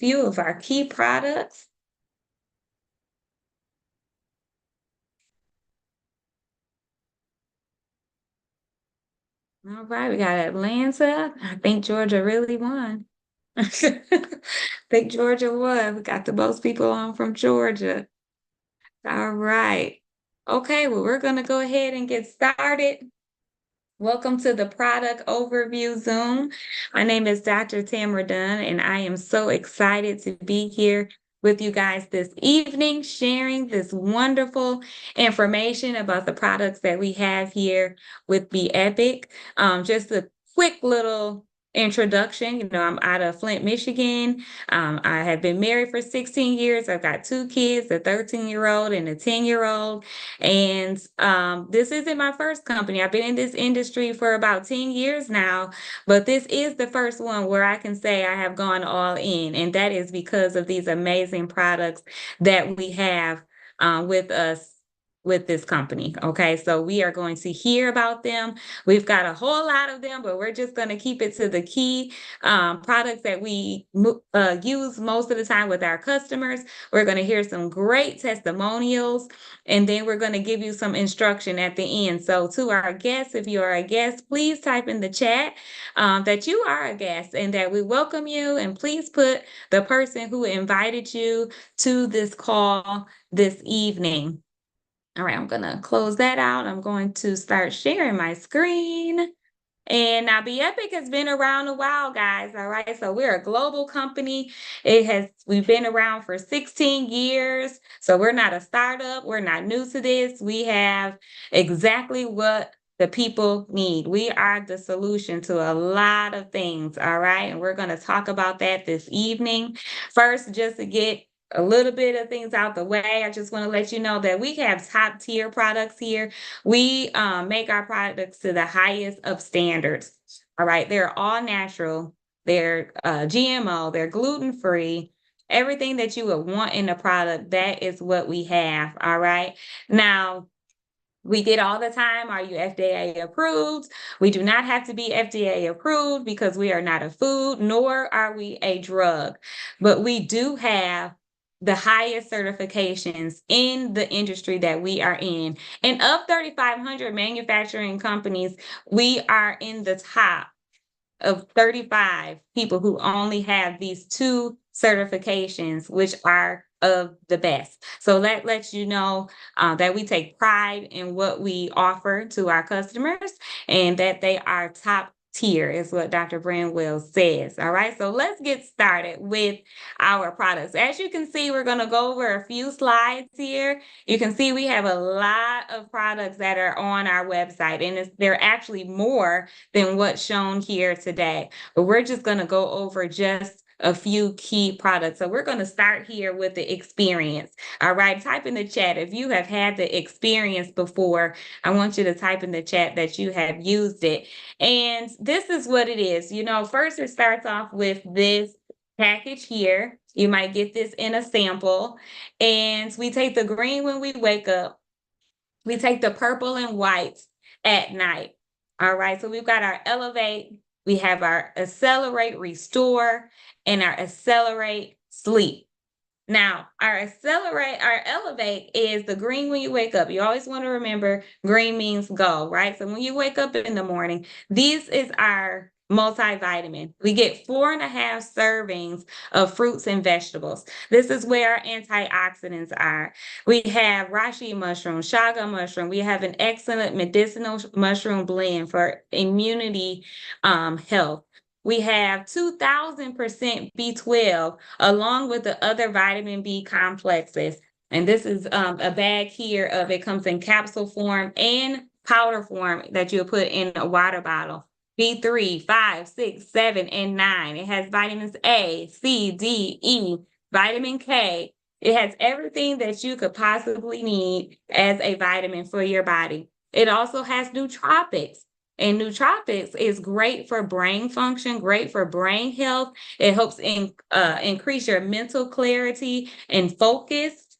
few of our key products. All right, we got Atlanta. I think Georgia really won. I think Georgia won. We got the most people on from Georgia. All right. Okay, well, we're going to go ahead and get started. Welcome to the product overview Zoom. My name is Dr. Tamara Dunn, and I am so excited to be here with you guys this evening, sharing this wonderful information about the products that we have here with Be Epic. Just a quick little introduction. I'm out of Flint, Michigan. I have been married for 16 years. I've got two kids, a 13-year-old and a 10-year-old. And this isn't my first company. I've been in this industry for about 10 years now, but this is the first one where I can say I have gone all in. And that is because of these amazing products that we have with us with this company. Okay, so we are going to hear about them. We've got a whole lot of them, but we're just going to keep it to the key products that we use most of the time with our customers. We're going to hear some great testimonials, and then we're going to give you some instruction at the end. So to our guests, if you are a guest, please type in the chat that you are a guest and that we welcome you. And please put the person who invited you to this call this evening. All right, I'm going to close that out. I'm going to start sharing my screen. And now Be Epic has been around a while, guys. All right. So we're a global company. We've been around for 16 years. So we're not a startup. We're not new to this. We have exactly what the people need. We are the solution to a lot of things. All right. And we're going to talk about that this evening. First, just to get a little bit of things out the way, I just want to let you know that we have top tier products here. We make our products to the highest of standards. All right. They're all natural. They're GMO. They're gluten-free. Everything that you would want in a product, that is what we have. All right. Now, we get all the time, are you FDA approved? We do not have to be FDA approved because we are not a food, nor are we a drug. But we do have the highest certifications in the industry that we are in. And of 3,500 manufacturing companies, we are in the top of 35 people who only have these two certifications, which are of the best. So that lets you know that we take pride in what we offer to our customers and that they are top tier, is what Dr. Brandwell says. All right, so let's get started with our products. As you can see, we're going to go over a few slides here. You can see we have a lot of products that are on our website, and they're actually more than what's shown here today. But we're just going to go over just a few key products. So we're going to start here with the experience. All right, type in the chat if you have had the experience before. I want you to type in the chat that you have used it. And this is what it is. First it starts off with this package here. You might get this in a sample. And we take the green when we wake up. We take the purple and white at night. All right, so we've got our Elevate, we have our Accelerate Restore, and our Accelerate Sleep. Now, our Elevate is the green when you wake up. You always want to remember green means go, right? So when you wake up in the morning, this is our multivitamin. We get 4.5 servings of fruits and vegetables. This is where our antioxidants are. We have reishi mushroom, chaga mushroom. We have an excellent medicinal mushroom blend for immunity health. We have 2,000% B12 along with the other vitamin B complexes. And this is a bag here of it comes in capsule form and powder form that you'll put in a water bottle. B3, 5, 6, 7, and 9. It has vitamins A, C, D, E, vitamin K. It has everything that you could possibly need as a vitamin for your body. It also has nootropics. And nootropics is great for brain function, great for brain health. It helps increase your mental clarity and focus.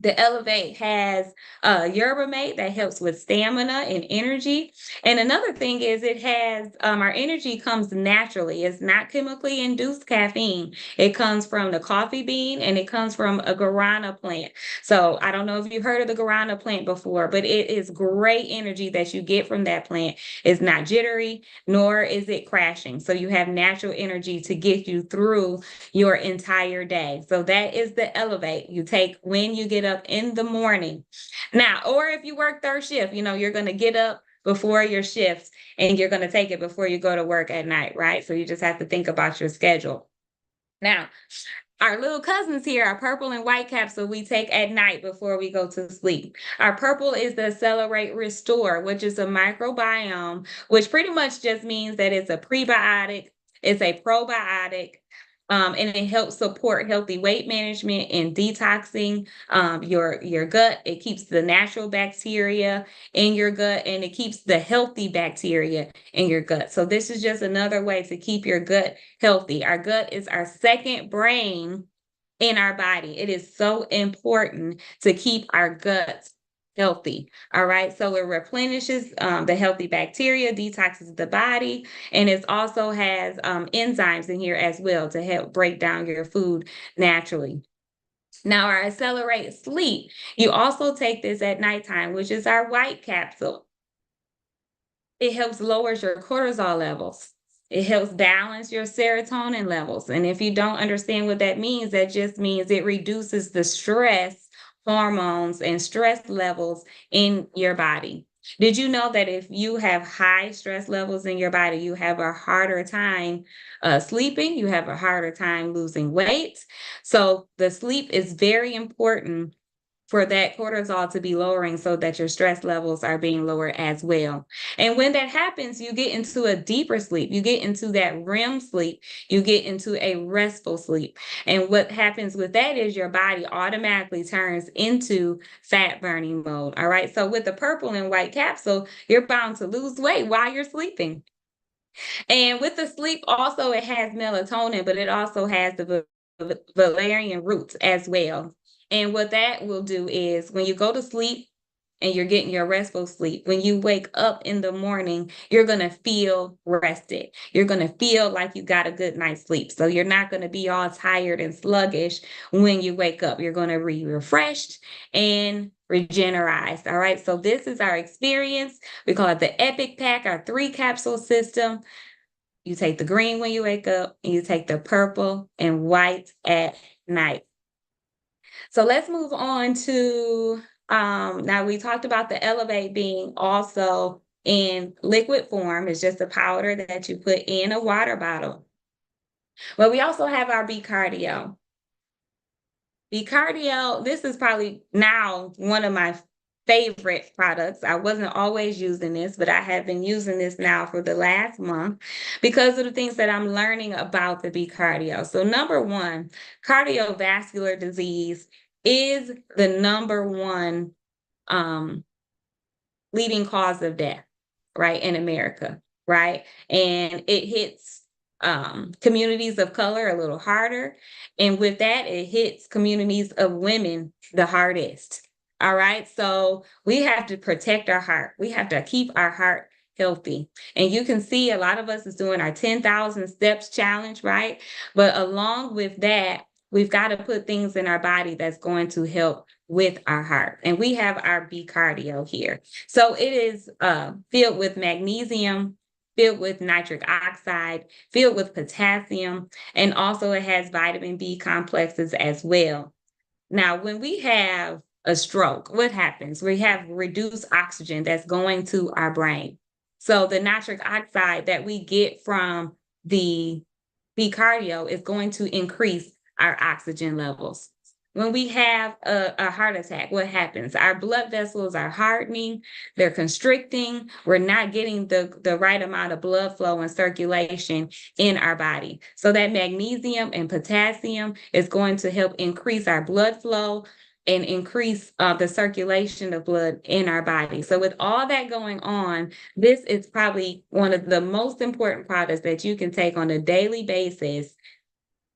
The Elevate has yerba mate that helps with stamina and energy. And another thing is it has our energy comes naturally. It's not chemically induced caffeine. It comes from the coffee bean and it comes from a guarana plant. So I don't know if you've heard of the guarana plant before, but it is great energy that you get from that plant. It's not jittery, nor is it crashing. So you have natural energy to get you through your entire day. So that is the Elevate you take when you get up in the morning. Now, or if you work third shift, you're going to get up before your shifts and you're going to take it before you go to work at night, right? So you just have to think about your schedule. Now, our little cousins here are purple and white capsule we take at night before we go to sleep. Our purple is the Accelerate Restore, which is a microbiome, which pretty much just means that it's a prebiotic, it's a probiotic, and it helps support healthy weight management and detoxing your gut. It keeps the natural bacteria in your gut and it keeps the healthy bacteria in your gut. So this is just another way to keep your gut healthy. Our gut is our second brain in our body. It is so important to keep our guts healthy. All right. So it replenishes the healthy bacteria, detoxes the body, and it also has enzymes in here as well to help break down your food naturally. Now, our Accelerate Sleep, you also take this at nighttime, which is our white capsule. It helps lowers your cortisol levels. It helps balance your serotonin levels. And if you don't understand what that means, that just means it reduces the stress hormones and stress levels in your body. Did you know that if you have high stress levels in your body, you have a harder time sleeping, you have a harder time losing weight? So the sleep is very important for that cortisol to be lowering so that your stress levels are being lowered as well. And when that happens, you get into a deeper sleep. You get into that REM sleep. You get into a restful sleep. And what happens with that is your body automatically turns into fat burning mode. All right. So with the purple and white capsule, you're bound to lose weight while you're sleeping. And with the sleep, also, it has melatonin, but it also has the valerian roots as well. And what that will do is when you go to sleep and you're getting your restful sleep, when you wake up in the morning, you're going to feel rested. You're going to feel like you got a good night's sleep. So you're not going to be all tired and sluggish when you wake up. You're going to be refreshed and regenerized. All right. So this is our experience. We call it the Epic Pack, our 3-capsule system. You take the green when you wake up, and you take the purple and white at night. So let's move on to now we talked about the Elevate being also in liquid form. It's just a powder that you put in a water bottle. But we also have our B Cardio. B Cardio, this is probably now one of my favorite products. I wasn't always using this, but I have been using this now for the last month because of the things that I'm learning about the B Cardio. So number one, cardiovascular disease is the number one leading cause of death, right, in America, right? And it hits communities of color a little harder. And with that, it hits communities of women the hardest. All right. So we have to protect our heart. We have to keep our heart healthy. And you can see a lot of us is doing our 10,000 steps challenge, right? But along with that, we've got to put things in our body that's going to help with our heart. And we have our B Cardio here. So it is filled with magnesium, filled with nitric oxide, filled with potassium, and also it has vitamin B complexes as well. Now, when we have a stroke, what happens? We have reduced oxygen that's going to our brain. So the nitric oxide that we get from the B Cardio is going to increase our oxygen levels. When we have a heart attack, what happens? Our blood vessels are hardening, they're constricting, we're not getting the right amount of blood flow and circulation in our body. So that magnesium and potassium is going to help increase our blood flow and increase the circulation of blood in our body. So with all that going on, this is probably one of the most important products that you can take on a daily basis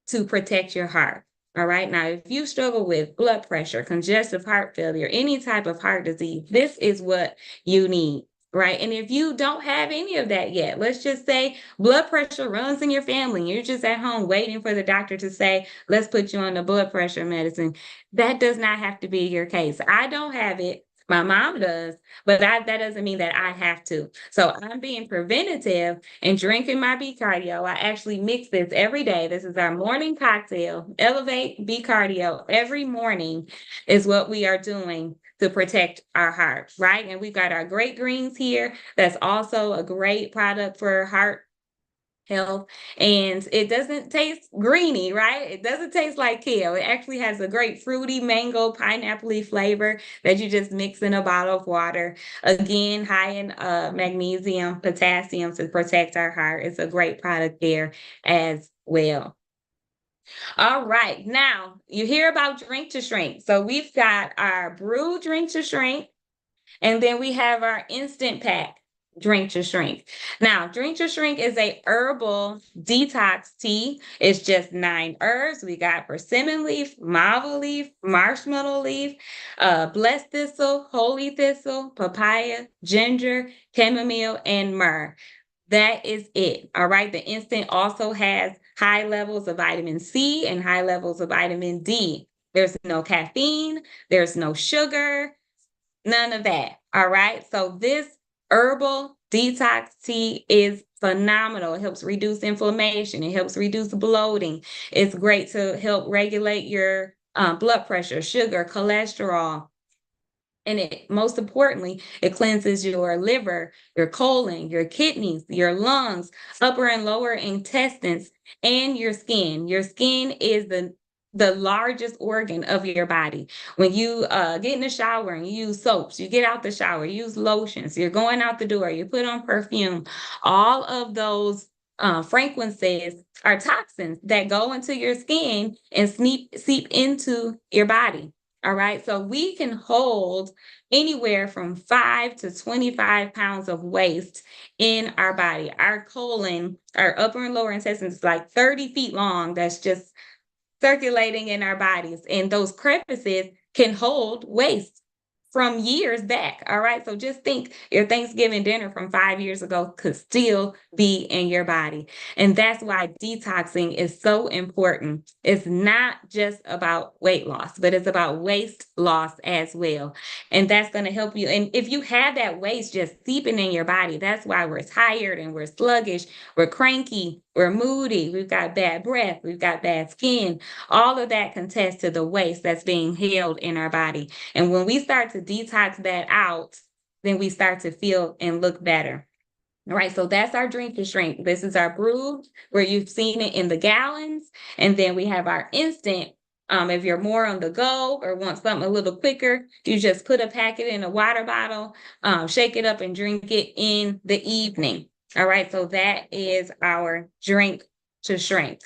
to protect your heart. All right. Now, if you struggle with blood pressure, congestive heart failure, any type of heart disease, this is what you need. Right. And if you don't have any of that yet, let's just say blood pressure runs in your family, and you're just at home waiting for the doctor to say, let's put you on the blood pressure medicine. That does not have to be your case. I don't have it. My mom does, but that doesn't mean that I have to. So I'm being preventative and drinking my B Cardio. I actually mix this every day. This is our morning cocktail. Elevate B Cardio every morning is what we are doing to protect our heart, right? And we've got our great greens here. That's also a great product for heart health. And it doesn't taste greeny, right? It doesn't taste like kale. It actually has a great fruity mango, pineapple-y flavor that you just mix in a bottle of water. Again, high in magnesium, potassium to protect our heart. It's a great product there as well. All right. Now you hear about drink to shrink. So we've got our brew drink to shrink, and then we have our instant pack drink to shrink. Now, drink to shrink is a herbal detox tea. It's just 9 herbs. We got persimmon leaf, mava leaf, marshmallow leaf, blessed thistle, holy thistle, papaya, ginger, chamomile, and myrrh. That is it. All right. The instant also has high levels of vitamin C and high levels of vitamin D. There's no caffeine, there's no sugar, none of that. All right. So this herbal detox tea is phenomenal. It helps reduce inflammation. It helps reduce bloating. It's great to help regulate your blood pressure, sugar, cholesterol. And it most importantly, it cleanses your liver, your colon, your kidneys, your lungs, upper and lower intestines, and your skin. Your skin is the largest organ of your body. When you get in the shower and you use soaps, you get out the shower, you use lotions, you're going out the door, you put on perfume, all of those fragrances are toxins that go into your skin and seep into your body. All right. So we can hold anywhere from 5 to 25 pounds of waste in our body. Our colon, our upper and lower intestines is like 30 feet long. That's just circulating in our bodies. And those crevices can hold waste from years back. All right. So just think your Thanksgiving dinner from 5 years ago could still be in your body. And that's why detoxing is so important. It's not just about weight loss, but it's about waste loss as well. And that's going to help you. And if you have that waste just seeping in your body, that's why we're tired and we're sluggish, we're cranky, we're moody, we've got bad breath, we've got bad skin. All of that contests to the waste that's being held in our body. And when we start to detox that out, then we start to feel and look better. All right, so that's our drink to shrink. This is our brew, where you've seen it in the gallons. And then we have our instant. If you're more on the go or want something a little quicker, you just put a packet in a water bottle, shake it up and drink it in the evening. All right, so that is our drink to shrink.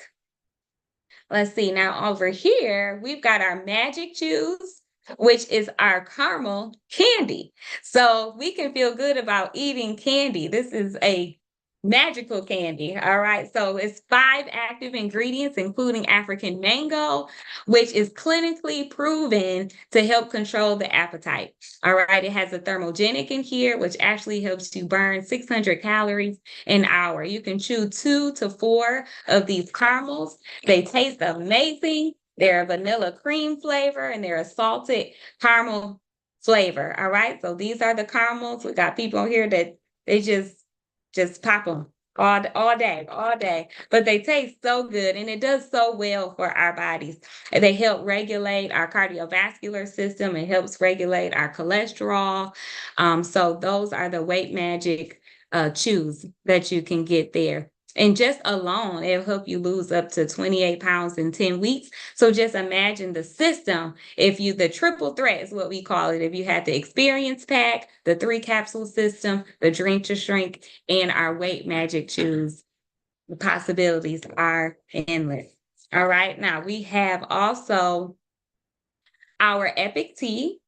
Let's see, now over here, we've got our Magic Chews, which is our caramel candy. So we can feel good about eating candy. This is a magical candy. All right. So it's 5 active ingredients, including African mango, which is clinically proven to help control the appetite. All right. It has a thermogenic in here, which actually helps you burn 600 calories an hour. You can chew 2 to 4 of these caramels. They taste amazing. They're a vanilla cream flavor and they're a salted caramel flavor. All right. So these are the caramels. We got people here that they just pop them all day. But they taste so good and it does so well for our bodies. And they help regulate our cardiovascular system. It helps regulate our cholesterol. So those are the Weight Magic chews that you can get there. And just alone, it'll help you lose up to 28 pounds in 10 weeks. So just imagine the system. The triple threat is what we call it. If you had the experience pack, the 3 capsule system, the drink to shrink, and our Weight Magic chews, the possibilities are endless. All right. Now we have also our Epic Tea.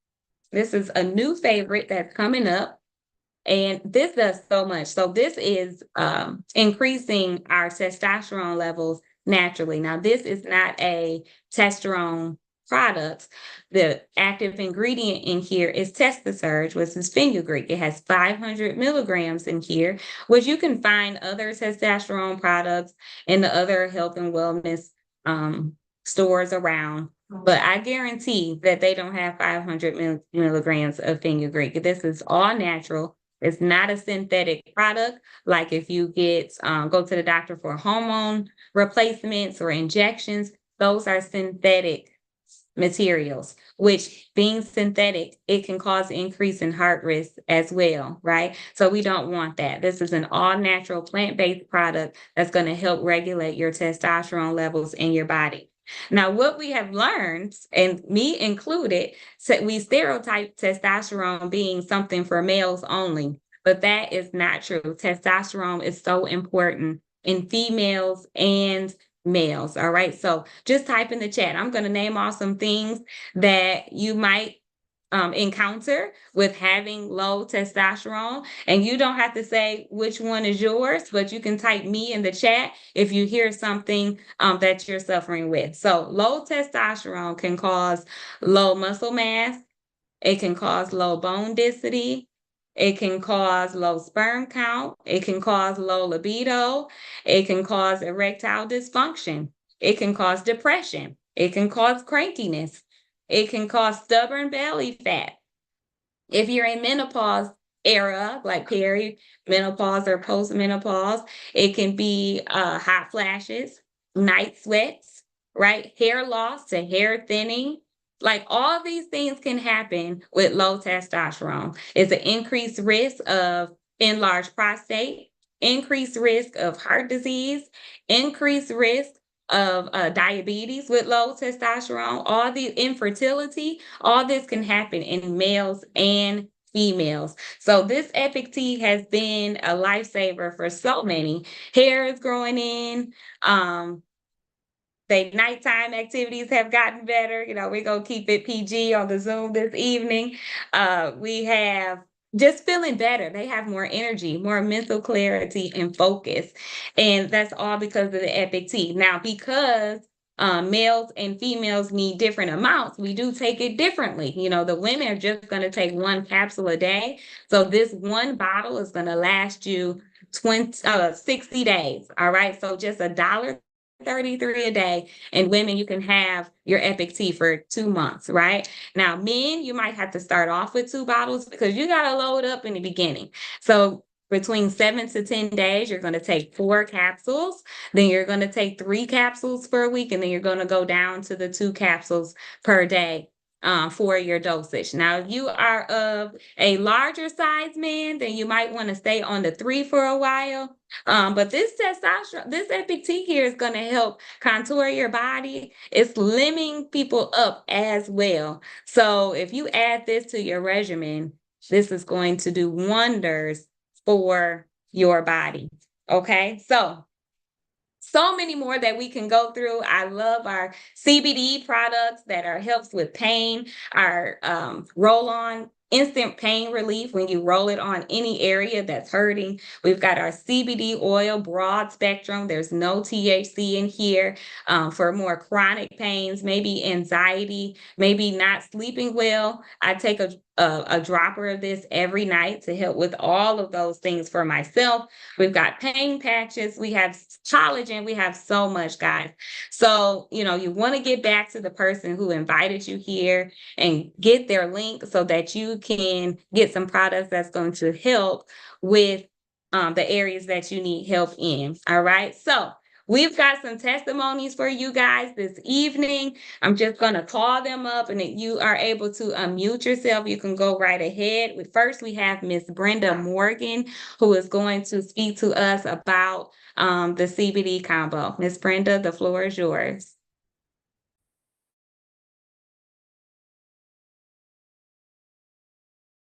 This is a new favorite that's coming up. And this does so much. So this is increasing our testosterone levels naturally. Now, this is not a testosterone product. The active ingredient in here is Testosurge, which is fenugreek. It has 500 milligrams in here, which you can find other testosterone products in the other health and wellness stores around. But I guarantee that they don't have 500 milligrams of fenugreek. This is all natural. It's not a synthetic product. Like if you go to the doctor for hormone replacements or injections, those are synthetic materials, which being synthetic, it can cause increase in heart risk as well, right? So we don't want that. This is an all natural plant-based product that's going to help regulate your testosterone levels in your body. Now, what we have learned, and me included, we stereotype testosterone being something for males only, but that is not true. Testosterone is so important in females and males. All right. So just type in the chat. I'm going to name off some things that you might encounter with having low testosterone. And you don't have to say which one is yours, but you can type me in the chat if you hear something that you're suffering with. So low testosterone can cause low muscle mass. It can cause low bone density. It can cause low sperm count. It can cause low libido. It can cause erectile dysfunction. It can cause depression. It can cause crankiness. It can cause stubborn belly fat. If you're in menopause era, like perimenopause or postmenopause, it can be hot flashes, night sweats, right? Hair loss to hair thinning. Like all these things can happen with low testosterone. It's an increased risk of enlarged prostate, increased risk of heart disease, increased risk of diabetes with low testosterone, all the infertility, all this can happen in males and females. So this Epic Tea has been a lifesaver for so many. Hair is growing in. The nighttime activities have gotten better. We're going to keep it PG on the Zoom this evening. We have just feeling better. They have more energy, more mental clarity and focus. And that's all because of the Epic Tea. Now, because males and females need different amounts, we do take it differently. The women are just going to take one capsule a day. So this one bottle is going to last you 60 days. All right. So just $1.33 a day. And women, you can have your Epic Tea for 2 months, right? Now, men, you might have to start off with 2 bottles because you got to load up in the beginning. So between 7 to 10 days, you're going to take 4 capsules. Then you're going to take 3 capsules for a week. And then you're going to go down to the 2 capsules per day for your dosage. Now, if you are of a larger size man, then you might want to stay on the 3 for a while. But this testosterone, this Epic Tea here is going to help contour your body. It's slimming people up as well. So if you add this to your regimen, this is going to do wonders for your body. Okay, so many more that we can go through. I love our CBD products that helps with pain, our roll-on instant pain relief when you roll it on any area that's hurting. We've got our CBD oil, broad spectrum. There's no THC in here for more chronic pains, maybe anxiety, maybe not sleeping well. I take a dropper of this every night to help with all of those things for myself. We've got pain patches. We have collagen. We have so much, guys. So, you want to get back to the person who invited you here and get their link so that you can get some products that's going to help with the areas that you need help in. All right. So we've got some testimonies for you guys this evening. I'm just going to call them up, and if you are able to unmute yourself, you can go right ahead. First, we have Miss Brenda Morgan, who is going to speak to us about the CBD combo. Miss Brenda, the floor is yours.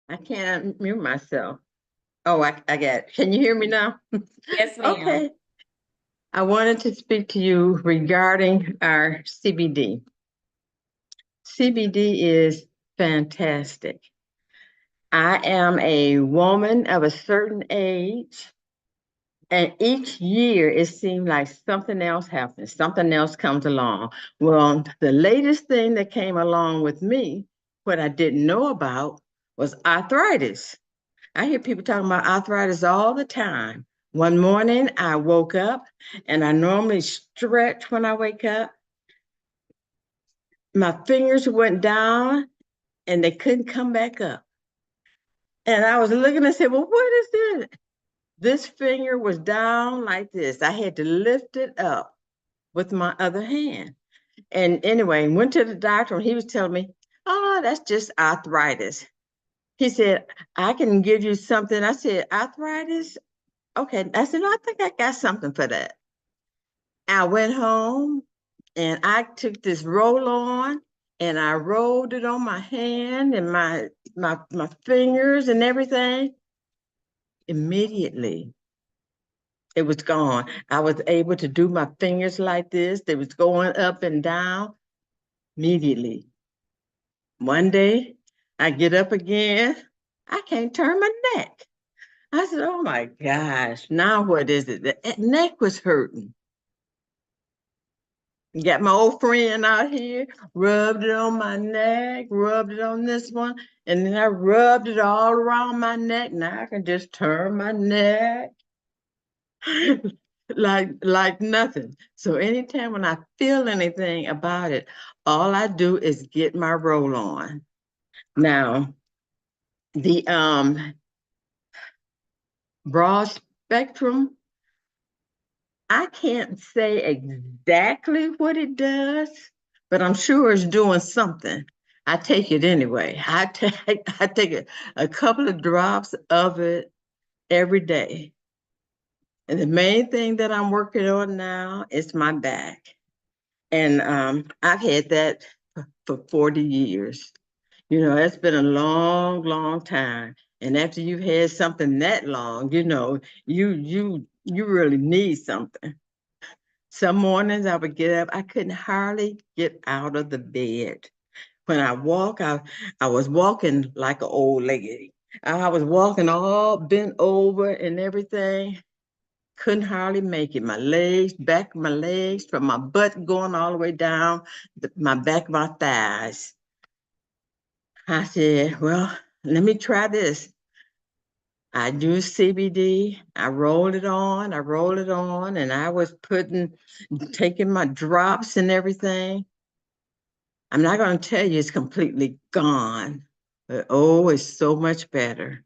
I can't mute myself. Oh, I get it. Can you hear me now? Yes, ma'am. Okay. I wanted to speak to you regarding our CBD. CBD is fantastic. I am a woman of a certain age, And each year it seemed like something else happens, something else comes along. Well, the latest thing that came along with me, what I didn't know about, was arthritis. I hear people talking about arthritis all the time. One morning I woke up and I normally stretch when I wake up. My fingers went down and they couldn't come back up. And I was looking and said, well, what is this? This finger was down like this. I had to lift it up with my other hand. And anyway, went to the doctor and he was telling me, oh, that's just arthritis. He said, I can give you something. I said, arthritis? Okay. I said, no, I think I got something for that. I went home and I took this roll on and I rolled it on my hand and my fingers and everything. Immediately, it was gone. I was able to do my fingers like this. They was going up and down immediately. One day, I get up again. I can't turn my neck. I said, oh my gosh, now what is it? The neck was hurting. Got my old friend out here, rubbed it on my neck, rubbed it on this one, and then I rubbed it all around my neck. Now I can just turn my neck like nothing. So anytime when I feel anything about it, all I do is get my roll on. Now, the broad spectrum, I can't say exactly what it does, but I'm sure it's doing something. I take it anyway. I take a couple of drops of it every day. And the main thing that I'm working on now is my back. And I've had that for 40 years. You know, it's been a long, long time. And after you've had something that long, you really need something. Some mornings I would get up, I couldn't hardly get out of the bed. When I walk, I was walking like an old lady. I was walking all bent over and everything. Couldn't hardly make it. My legs, back of my legs, from my butt going all the way down, my back of my thighs. I said, well, let me try this. I do CBD. I rolled it on, and I was taking my drops and everything. I'm not going to tell you it's completely gone, but oh, it's so much better.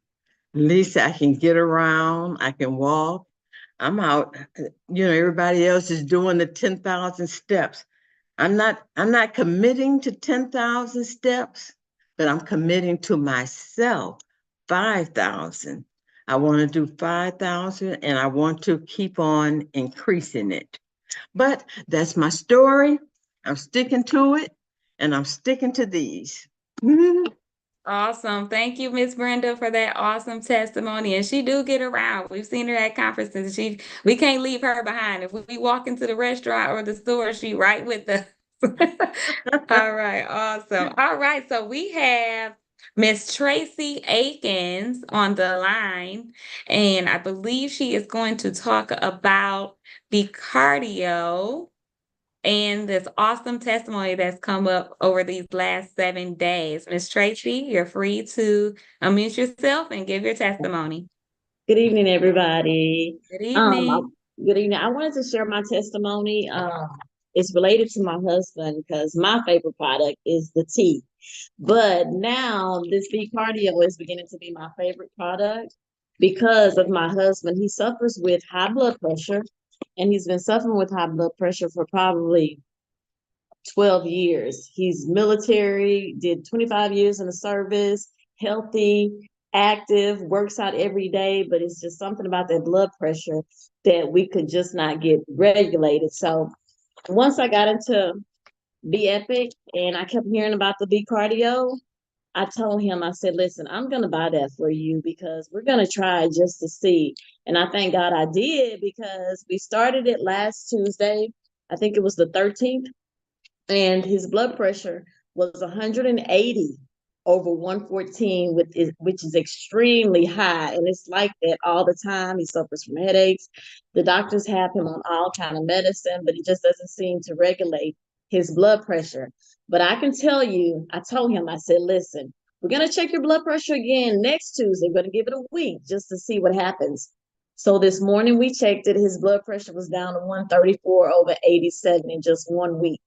At least I can get around, I can walk. I'm out, everybody else is doing the 10,000 steps. I'm not committing to 10,000 steps, but I'm committing to myself 5,000. I want to do 5,000 and I want to keep on increasing it. But that's my story. I'm sticking to it and I'm sticking to these. Awesome. Thank you, Miss Brenda, for that awesome testimony. And she do get around. We've seen her at conferences. We can't leave her behind. If we walk into the restaurant or the store, she right with us. All right, awesome. All right, so we have Miss Tracy Akins on the line, and I believe she is going to talk about the cardio and this awesome testimony that's come up over these last 7 days. Miss Tracy, you're free to unmute yourself and give your testimony. Good evening, everybody. Good Um, I- evening. Good evening. I wanted to share my testimony. It's related to my husband because my favorite product is the tea. But now this V Cardio is beginning to be my favorite product because of my husband. He suffers with high blood pressure, and he's been suffering with high blood pressure for probably 12 years. He's military, did 25 years in the service, healthy, active, works out every day, but it's just something about that blood pressure that we could just not get regulated. So once I got into Be Epic and I kept hearing about the B Cardio, I told him, I said, listen, I'm going to buy that for you because we're going to try just to see. And I thank God I did because we started it last Tuesday. I think it was the 13th, and his blood pressure was 180. over 114, which is extremely high, and it's like that all the time. He suffers from headaches. The doctors have him on all kind of medicine, but it just doesn't seem to regulate his blood pressure. But I can tell you, I told him, I said, listen, we're going to check your blood pressure again next Tuesday. We're going to give it a week just to see what happens. So this morning we checked it. His blood pressure was down to 134 over 87 in just 1 week.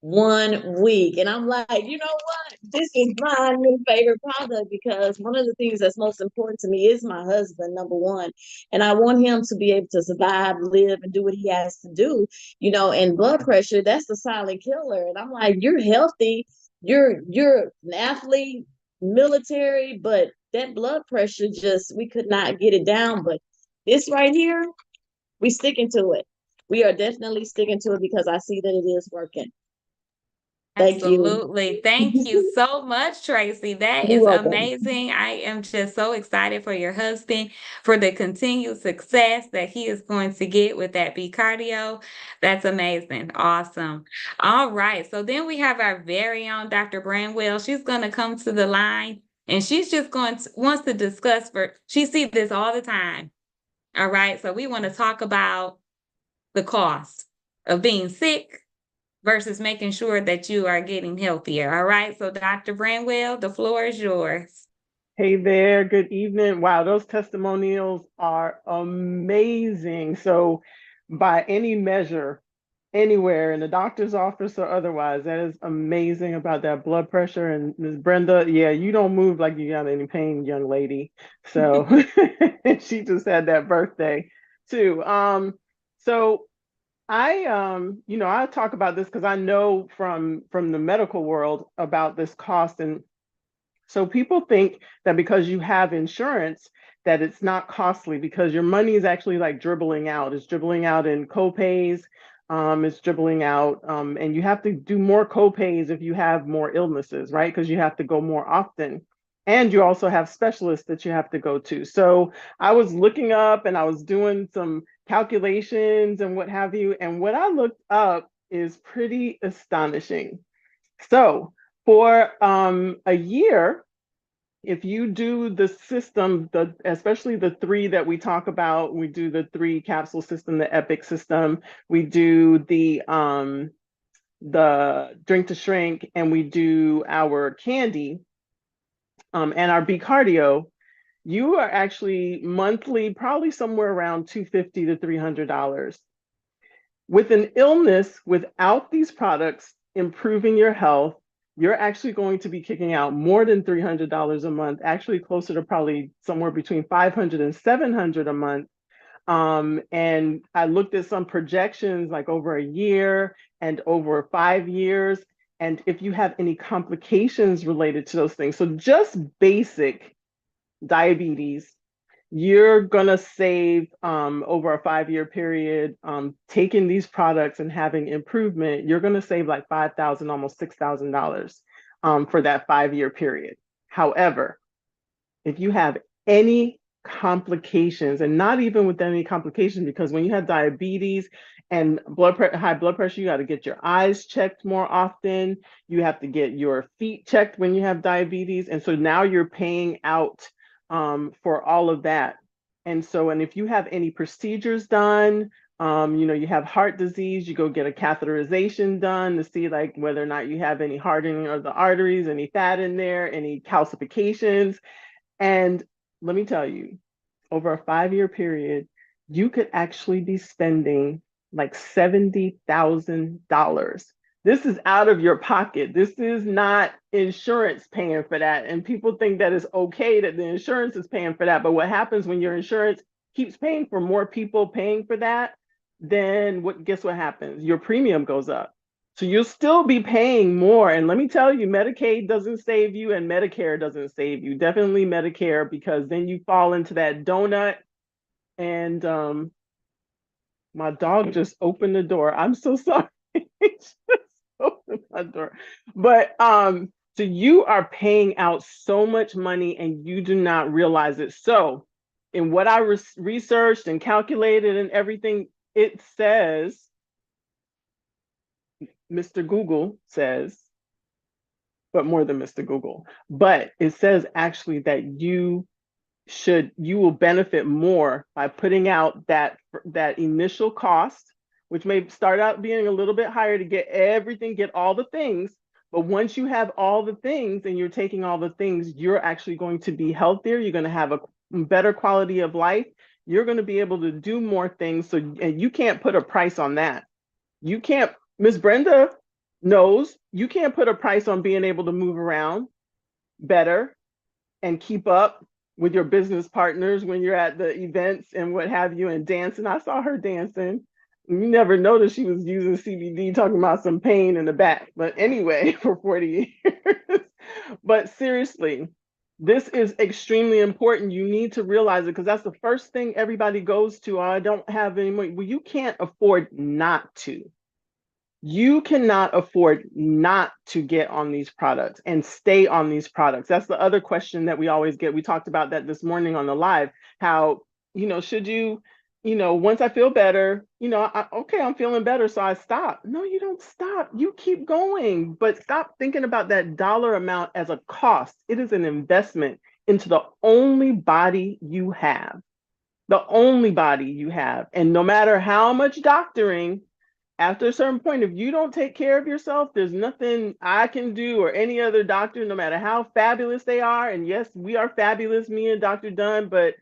1 week. And I'm like, you know what? This is my new favorite product, because one of the things that's most important to me is my husband, number one. And I want him to be able to survive, live, and do what he has to do, and blood pressure, that's the silent killer. And I'm like, you're healthy, you're an athlete, military, but that blood pressure, just, we could not get it down. But this right here, we sticking to it. We are definitely sticking to it because I see that it is working. Thank you. Absolutely. Thank you so much, Tracy. That You're is welcome. amazing. I am just so excited for your husband, for the continued success that he is going to get with that B cardio. That's amazing. Awesome. All right. So then we have our very own Dr. Branwell. She's going to come to the line, and she's just wants to discuss, she sees this all the time. All right. So we want to talk about the cost of being sick versus making sure that you are getting healthier. All right. So Dr. Branwell, the floor is yours. Hey there, good evening. Wow, those testimonials are amazing. So by any measure, anywhere in the doctor's office or otherwise, that is amazing about that blood pressure. And Ms. Brenda, yeah, you don't move like you got any pain, young lady. So she just had that birthday too. So I talk about this because I know from the medical world about this cost. And so people think that because you have insurance, that it's not costly, because your money is actually like dribbling out. It's dribbling out in copays. It's dribbling out, and you have to do more copays if you have more illnesses, right? Because you have to go more often. And you also have specialists that you have to go to. So I was looking up and I was doing some calculations and what have you. And what I looked up is pretty astonishing. So for a year, if you do the system, especially the three that we talk about, we do the 3 capsule system, the EPIC system, we do the drink to shrink, and we do our candy, and our B cardio, you are actually monthly, probably somewhere around $250 to $300. With an illness, without these products improving your health, you're actually going to be kicking out more than $300 a month, actually closer to probably somewhere between $500 and $700 a month. And I looked at some projections like over a year and over 5 years. And if you have any complications related to those things, so just basic diabetes, you're gonna save over a 5-year period, taking these products and having improvement, you're gonna save like $5,000, almost $6,000 for that 5-year period. However, if you have any complications, and not even with any complications, because when you have diabetes and high blood pressure, you got to get your eyes checked more often. You have to get your feet checked when you have diabetes. And so now you're paying out for all of that. And so, and if you have any procedures done, you have heart disease, you go get a catheterization done to see like whether or not you have any hardening of the arteries, any fat in there, any calcifications. And let me tell you, over a 5-year period, you could actually be spending like $70,000. This is out of your pocket. This is not insurance paying for that. And people think that it's okay that the insurance is paying for that. But what happens when your insurance keeps paying for more people paying for that, then guess what happens? Your premium goes up. So you'll still be paying more. And let me tell you, Medicaid doesn't save you and Medicare doesn't save you. Definitely Medicare, because then you fall into that donut. And my dog just opened the door. I'm so sorry. Just opened my door. But so you are paying out so much money and you do not realize it. So in what I researched and calculated and everything, it says, Mr. Google says, but more than Mr. Google. But it says actually that you will benefit more by putting out that initial cost, which may start out being a little bit higher to get everything, get all the things. But once you have all the things and you're taking all the things, you're actually going to be healthier. You're going to have a better quality of life. You're going to be able to do more things. So, and you can't put a price on that. You can't, Miss Brenda knows, you can't put a price on being able to move around better and keep up with your business partners when you're at the events and what have you, and dancing. I saw her dancing. You never noticed she was using CBD, talking about some pain in the back. But anyway, for 40 years. But seriously, this is extremely important. You need to realize it, because that's the first thing everybody goes to. I don't have any money. Well, you can't afford not to. You cannot afford not to get on these products and stay on these products. That's the other question that we always get. We talked about that this morning on the live, how, should you, once I feel better, okay, I'm feeling better, so I stop. No, you don't stop. You keep going, but stop thinking about that dollar amount as a cost. It is an investment into the only body you have, the only body you have. And no matter how much doctoring, after a certain point, if you don't take care of yourself, there's nothing I can do or any other doctor, no matter how fabulous they are. And yes, we are fabulous, me and Dr. Dunn, but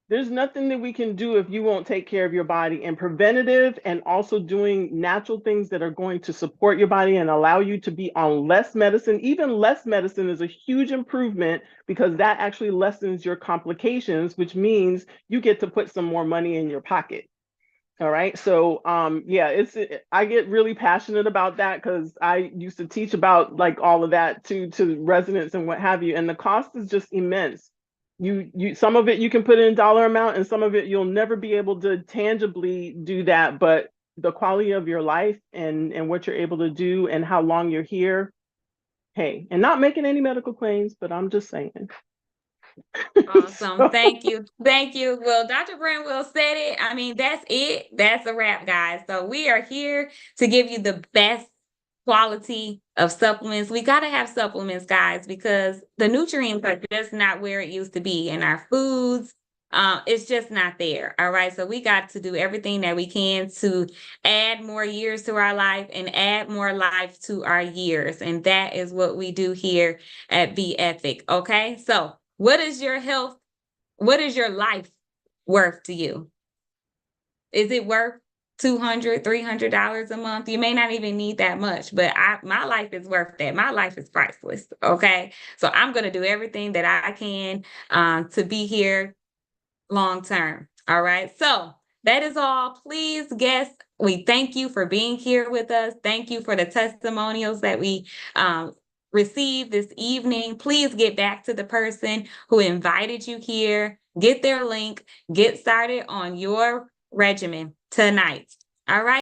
there's nothing that we can do if you won't take care of your body. And preventative and also doing natural things that are going to support your body and allow you to be on less medicine. Even less medicine is a huge improvement, because that actually lessens your complications, which means you get to put some more money in your pocket. All right. So, yeah, I get really passionate about that, because I used to teach about like all of that to residents and what have you. And the cost is just immense. Some of it you can put in dollar amount, and some of it you'll never be able to tangibly do that. But the quality of your life and what you're able to do and how long you're here. Hey, and not making any medical claims, but I'm just saying. Awesome. Thank you. Thank you. Well, Dr. Brandwell said it. I mean, that's it. That's a wrap, guys. So we are here to give you the best quality of supplements. We got to have supplements, guys, because the nutrients are just not where it used to be in our foods. It's just not there. All right. So we got to do everything that we can to add more years to our life and add more life to our years. And that is what we do here at Be Ethic. Okay. So what is your health? What is your life worth to you? Is it worth $200, $300 a month? You may not even need that much, but my life is worth that. My life is priceless. Okay. So I'm going to do everything that I can to be here long term. All right. So that is all. Please, guests, we thank you for being here with us. Thank you for the testimonials that we received this evening. Please get back to the person who invited you here. Get their link. Get started on your regimen tonight. All right.